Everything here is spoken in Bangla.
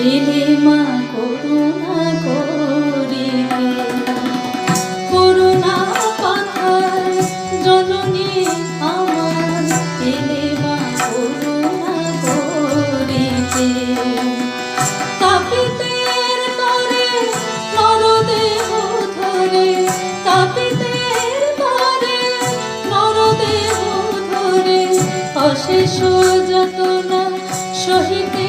এলে মা করুণা করিতে করুণা পাথার জননী আমার এলে মা করুণা করিতে তাপিতের তরে নরদেহ ধরে তাপিতের তরে নরদেহ ধরে অশেষ যাতনা সহিতে